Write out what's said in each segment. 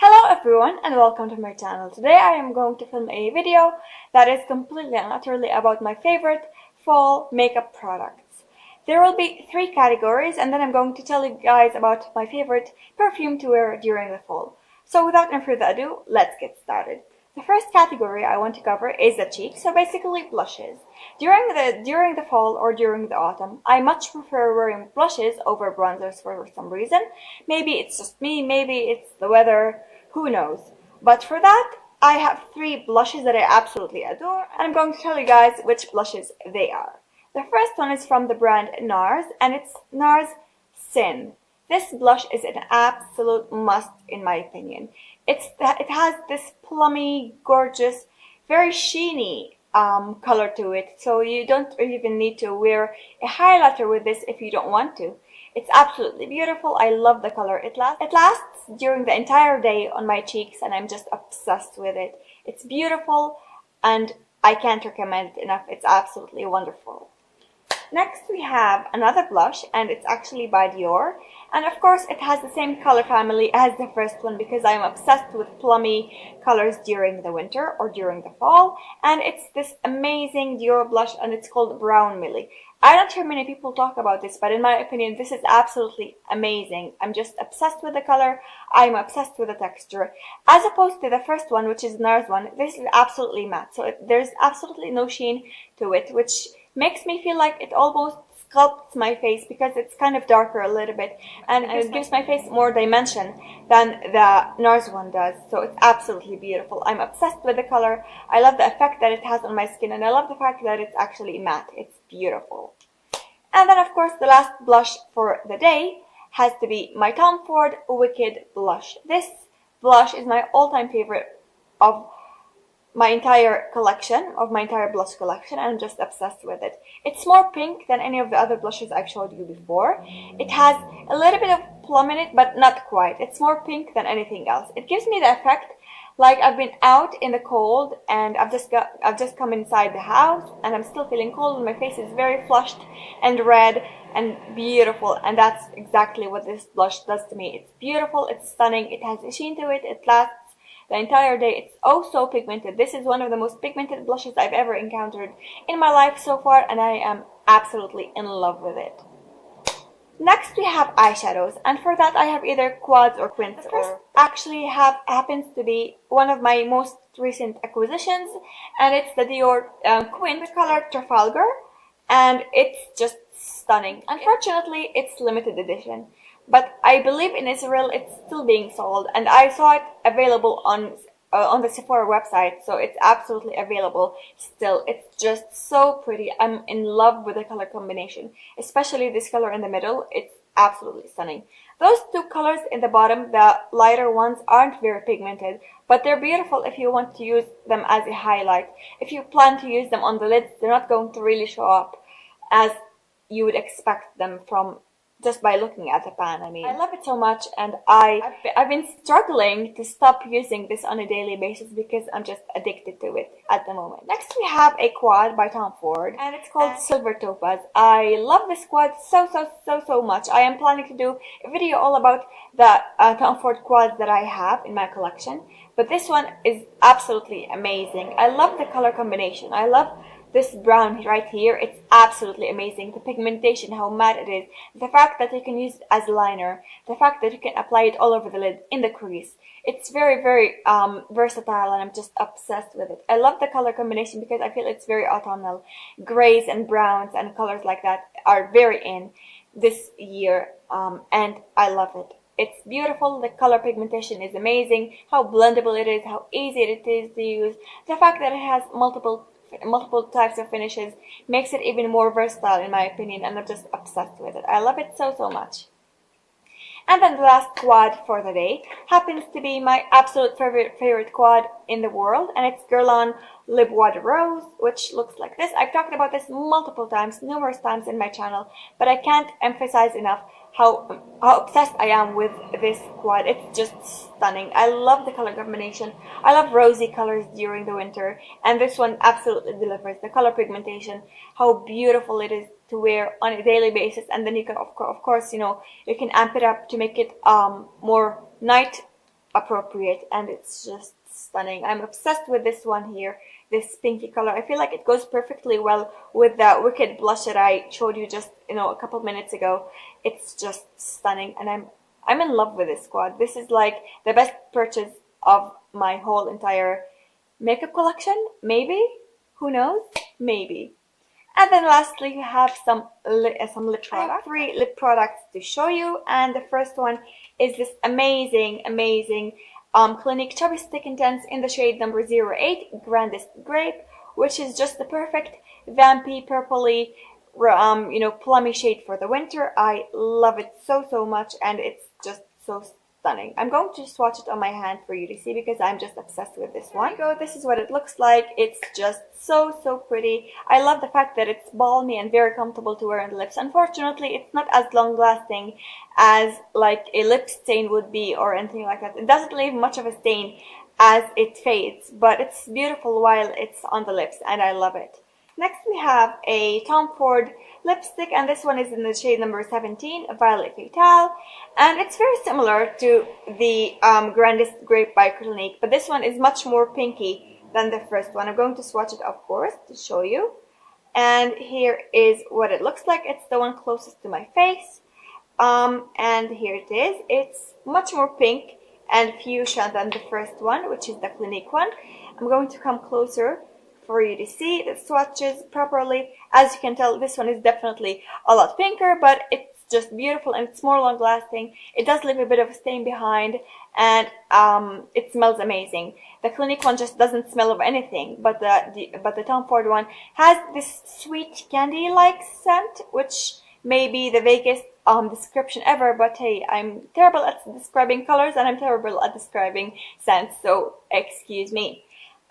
Hello everyone and welcome to my channel. Today I am going to film a video that is completely and utterly about my favorite fall makeup products. There will be 3 categories and then I'm going to tell you guys about my favorite perfume to wear during the fall. So without any further ado, let's get started. The first category I want to cover is the cheeks, so basically blushes. During the fall or during the autumn, I much prefer wearing blushes over bronzers for some reason. Maybe it's just me, maybe it's the weather, who knows. But for that, I have 3 blushes that I absolutely adore, and I'm going to tell you guys which blushes they are. The first one is from the brand Nars, and it's Nars Sin. This blush is an absolute must in my opinion. It has this plummy, gorgeous, very sheeny color to it, so you don't even need to wear a highlighter with this if you don't want to. It's absolutely beautiful. I love the color. It lasts during the entire day on my cheeks and I'm just obsessed with it. It's beautiful and I can't recommend it enough. It's absolutely wonderful. Next we have another blush and it's actually by Dior, and of course it has the same color family as the first one because I am obsessed with plummy colors during the winter or during the fall, and it's this amazing Dior blush and it's called Brown Millie. I don't hear many people talk about this, but in my opinion this is absolutely amazing. I'm just obsessed with the color, I'm obsessed with the texture. As opposed to the first one, which is Nars one, this is absolutely matte, so there's absolutely no sheen to it, which makes me feel like it almost sculpts my face because it's kind of darker a little bit and it gives my face more dimension than the Nars one does. So it's absolutely beautiful. I'm obsessed with the color. I love the effect that it has on my skin and I love the fact that it's actually matte. It's beautiful. And then of course the last blush for the day has to be my Tom Ford Wicked blush. This blush is my all-time favorite of my entire blush collection, and I'm just obsessed with it. It's more pink than any of the other blushes I've showed you before. It has a little bit of plum in it, but not quite. It's more pink than anything else. It gives me the effect like I've been out in the cold and I've just come inside the house and I'm still feeling cold and my face is very flushed and red and beautiful, and that's exactly what this blush does to me. It's beautiful, it's stunning, it has a sheen to it, it lasts the entire day. It's oh so pigmented. This is one of the most pigmented blushes I've ever encountered in my life so far, and I am absolutely in love with it. Next we have eyeshadows, and for that I have either quads or quints. The first actually happens to be one of my most recent acquisitions, and it's the Dior quint color Trafalgar, and it's just stunning. Unfortunately, it's limited edition, but I believe in Israel it's still being sold, and I saw it available on the Sephora website, so it's absolutely available still. It's just so pretty. I'm in love with the color combination, especially this color in the middle. It's absolutely stunning. Those 2 colors in the bottom, the lighter ones, aren't very pigmented, but they're beautiful if you want to use them as a highlight. If you plan to use them on the lids, they're not going to really show up as you would expect them from just by looking at the pan. I mean, I love it so much, and I've been struggling to stop using this on a daily basis because I'm just addicted to it at the moment. Next we have a quad by Tom Ford, and it's called Silver Topaz. I love this quad so much. I am planning to do a video all about the Tom Ford quads that I have in my collection, but this one is absolutely amazing. I love the color combination. I love this brown right here. It's absolutely amazing. The pigmentation, how matte it is, the fact that you can use it as liner, the fact that you can apply it all over the lid in the crease. It's very versatile, and I'm just obsessed with it. I love the color combination because I feel it's very autumnal. Grays and browns and colors like that are very in this year, and I love it. It's beautiful. The color pigmentation is amazing. How blendable it is, how easy it is to use. The fact that it has multiple types of finishes makes it even more versatile in my opinion, and I'm just obsessed with it. I love it so much. And then the last quad for the day happens to be my absolute favorite quad in the world, and it's Guerlain Le Bois de Rose, which looks like this. I've talked about this multiple times, numerous times in my channel, but I can't emphasize enough how obsessed I am with this quad. It's just stunning. I love the color combination. I love rosy colors during the winter, and this one absolutely delivers. The color pigmentation, how beautiful it is to wear on a daily basis, and then you can of course, you know, you can amp it up to make it more night appropriate, and it's just stunning. I'm obsessed with this one here, this pinky color. I feel like it goes perfectly well with the Wicked blush that I showed you just, a couple minutes ago. It's just stunning, and I'm in love with this squad. This is like the best purchase of my whole entire makeup collection, maybe? Who knows? Maybe. And then lastly, we have some lip products. I have 3 lip products to show you, and the first one is this amazing Clinique Chubby Stick Intense in the shade number 08, Grandest Grape, which is just the perfect vampy, purpley, plummy shade for the winter. I love it so much, and it's just so stunning. I'm going to swatch it on my hand for you to see because I'm just obsessed with this one. Here we go. This is what it looks like. It's just so pretty. I love the fact that it's balmy and very comfortable to wear on the lips. Unfortunately, it's not as long lasting as like a lip stain would be or anything like that. It doesn't leave much of a stain as it fades, but it's beautiful while it's on the lips, and I love it. Next we have a Tom Ford lipstick, and this one is in the shade number 17, Violet Fatale, and it's very similar to the Grandest Grape by Clinique, but this one is much more pinky than the first one. I'm going to swatch it, of course, to show you, and here is what it looks like. It's the one closest to my face, and here it is. It's much more pink and fuchsia than the first one, which is the Clinique one. I'm going to come closer for you to see the swatches properly. As you can tell, this one is definitely a lot pinker, but it's just beautiful and it's more long lasting. It does leave a bit of a stain behind, and it smells amazing. The Clinique one just doesn't smell of anything, but the Tom Ford one has this sweet candy-like scent, which may be the vaguest description ever, but hey, I'm terrible at describing colors and I'm terrible at describing scents, so excuse me.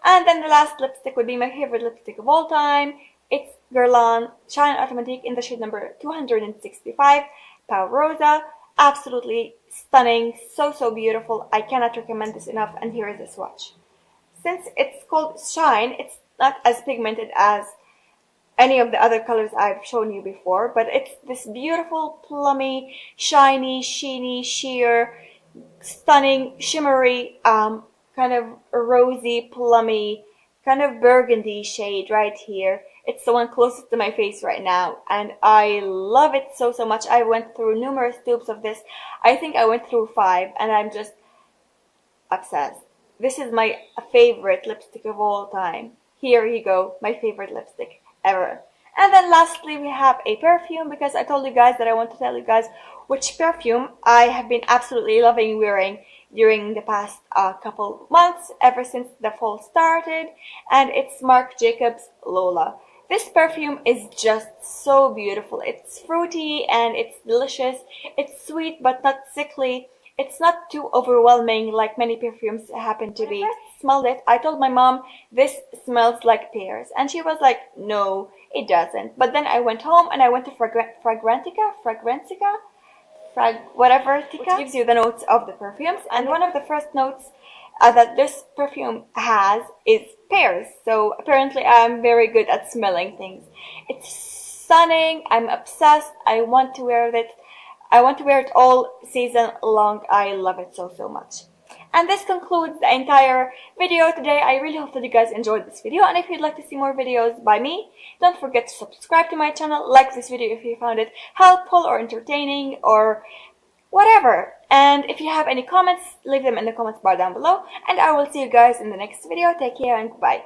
And then the last lipstick would be my favorite lipstick of all time. It's Guerlain Shine Automatique in the shade number 265, Peau Rosa. Absolutely stunning, so beautiful. I cannot recommend this enough, and here is the swatch. Since it's called Shine, it's not as pigmented as any of the other colors I've shown you before, but it's this beautiful, plummy, shiny, sheeny, sheer, stunning, shimmery, kind of rosy, plummy, kind of burgundy shade right here. It's the one closest to my face right now, and I love it so much. I went through numerous tubes of this. I think I went through 5, and I'm just obsessed. This is my favorite lipstick of all time. Here you go, my favorite lipstick ever. And then lastly, we have a perfume, because I told you guys that I want to tell you guys which perfume I have been absolutely loving wearing during the past couple months, ever since the fall started, and it's Marc Jacobs Lola. This perfume is just so beautiful. It's fruity and it's delicious. It's sweet but not sickly. It's not too overwhelming like many perfumes happen to be. When I first smelled it, I told my mom, this smells like pears, and she was like, no, it doesn't. But then I went home and I went to Fragrantica, whatever, which gives you the notes of the perfumes, and one of the first notes that this perfume has is pears. So apparently I'm very good at smelling things. It's stunning. I'm obsessed. I want to wear it. I want to wear it all season long. I love it so much. And this concludes the entire video today. I really hope that you guys enjoyed this video, and if you'd like to see more videos by me, don't forget to subscribe to my channel, like this video if you found it helpful or entertaining or whatever. And if you have any comments, leave them in the comments bar down below, and I will see you guys in the next video. Take care and goodbye.